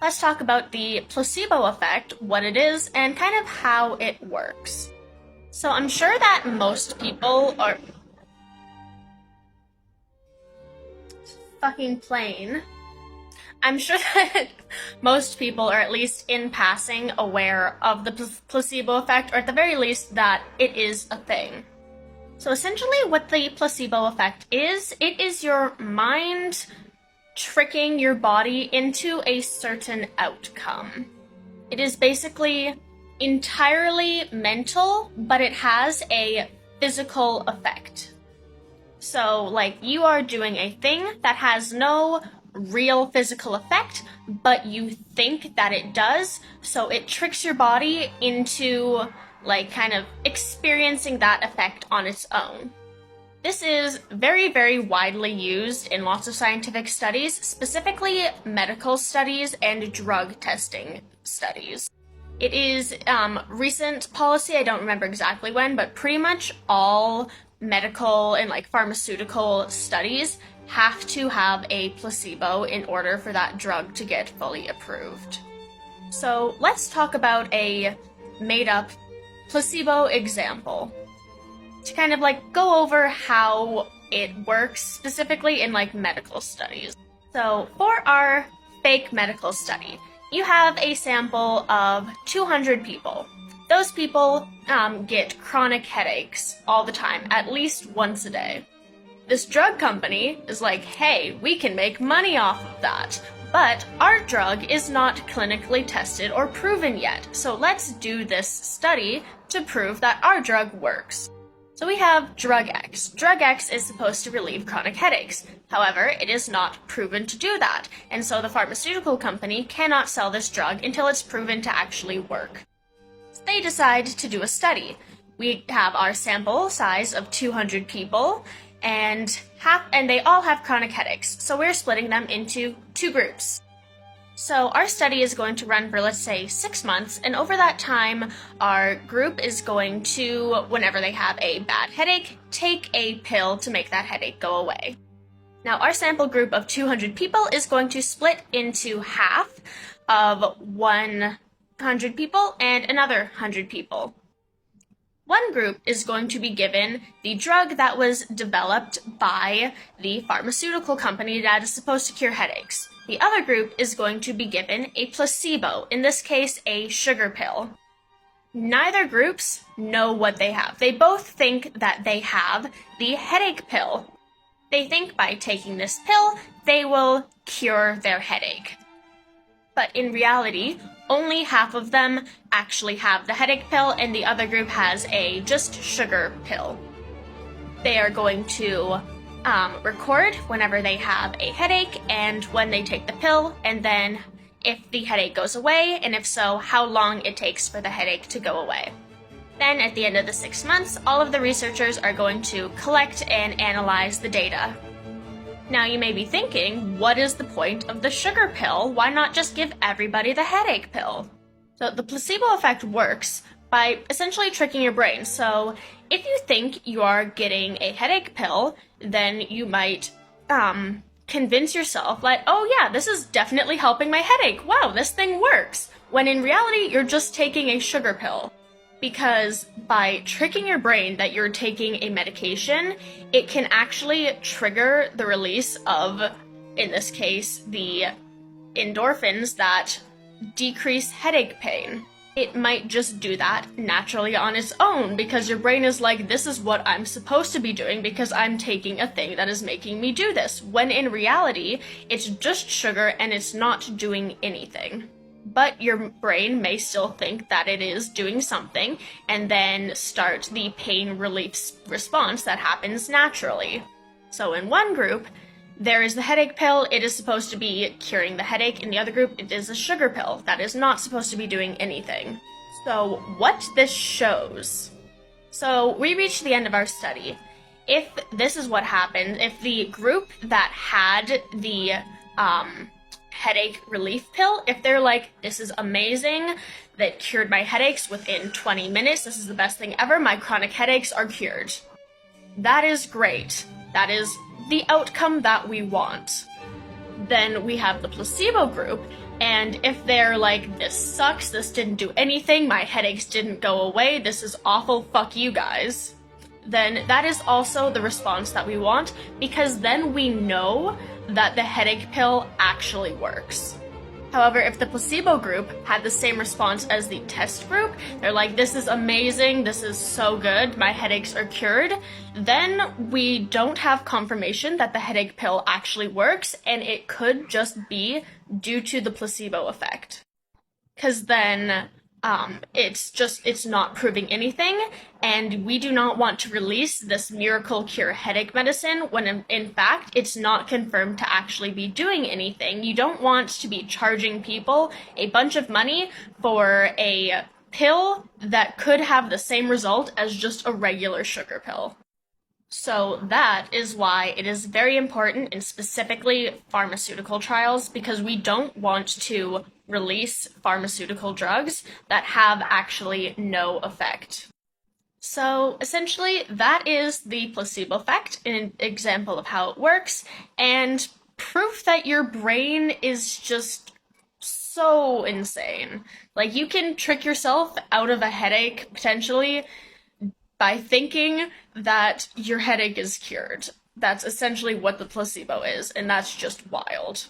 Let's talk about the placebo effect, what it is, and kind of how it works. So I'm sure that most people are fucking plain. I'm sure that most people are at least in passing aware of the placebo effect, or at the very least that it is a thing. So essentially what the placebo effect is, it is your mind tricking your body into a certain outcome. It is basically entirely mental, but it has a physical effect. So, like, you are doing a thing that has no real physical effect, but you think that it does, so it tricks your body into, like, kind of experiencing that effect on its own. This is very, very widely used in lots of scientific studies, specifically medical studies and drug testing studies. It is recent policy, I don't remember exactly when, but pretty much all medical and like pharmaceutical studies have to have a placebo in order for that drug to get fully approved. So let's talk about a made-up placebo example to kind of like go over how it works specifically in like medical studies. So for our fake medical study, you have a sample of 200 people. Those people get chronic headaches all the time, at least once a day. This drug company is like, hey, we can make money off of that, but our drug is not clinically tested or proven yet, so let's do this study to prove that our drug works. So we have Drug X. Drug X is supposed to relieve chronic headaches. However, it is not proven to do that, and so the pharmaceutical company cannot sell this drug until it's proven to actually work. So they decide to do a study. We have our sample size of 200 people, and they all have chronic headaches, so we're splitting them into two groups. So our study is going to run for, let's say, 6 months, and over that time, our group is going to, whenever they have a bad headache, take a pill to make that headache go away. Now, our sample group of 200 people is going to split into half of 100 people and another 100 people. One group is going to be given the drug that was developed by the pharmaceutical company that is supposed to cure headaches. The other group is going to be given a placebo, in this case, a sugar pill. Neither groups know what they have. They both think that they have the headache pill. They think by taking this pill, they will cure their headache. But in reality, only half of them actually have the headache pill, and the other group has a just sugar pill. They are going to record whenever they have a headache and when they take the pill, and then if the headache goes away, and if so, how long it takes for the headache to go away. Then at the end of the 6 months, all of the researchers are going to collect and analyze the data. Now you may be thinking, what is the point of the sugar pill? Why not just give everybody the headache pill? So the placebo effect works by essentially tricking your brain. So if you think you are getting a headache pill, then you might convince yourself like, oh yeah, this is definitely helping my headache. Wow, this thing works. When in reality, you're just taking a sugar pill. Because by tricking your brain that you're taking a medication, it can actually trigger the release of, in this case, the endorphins that decrease headache pain. It might just do that naturally on its own because your brain is like, this is what I'm supposed to be doing because I'm taking a thing that is making me do this. When in reality, it's just sugar and it's not doing anything. But your brain may still think that it is doing something and then start the pain relief response that happens naturally. So in one group, there is the headache pill. It is supposed to be curing the headache. In the other group, it is a sugar pill that is not supposed to be doing anything. So what this shows. So we reached the end of our study. If this is what happened, if the group that had the headache relief pill, if they're like, this is amazing, that cured my headaches within 20 minutes, this is the best thing ever, my chronic headaches are cured. That is great. That is the outcome that we want. then we have the placebo group, and if they're like, this sucks, this didn't do anything, my headaches didn't go away, this is awful, fuck you guys, then that is also the response that we want, because then we know that the headache pill actually works. However, if the placebo group had the same response as the test group, they're like, this is amazing, this is so good, my headaches are cured, then we don't have confirmation that the headache pill actually works, and it could just be due to the placebo effect. Because then it's not proving anything, and we do not want to release this miracle cure headache medicine when in fact it's not confirmed to actually be doing anything. You don't want to be charging people a bunch of money for a pill that could have the same result as just a regular sugar pill. So that is why it is very important in specifically pharmaceutical trials, because we don't want to release pharmaceutical drugs that have actually no effect. So essentially, that is the placebo effect, an example of how it works, and proof that your brain is just so insane. Like, you can trick yourself out of a headache, potentially, by thinking that your headache is cured. That's essentially what the placebo is, and that's just wild.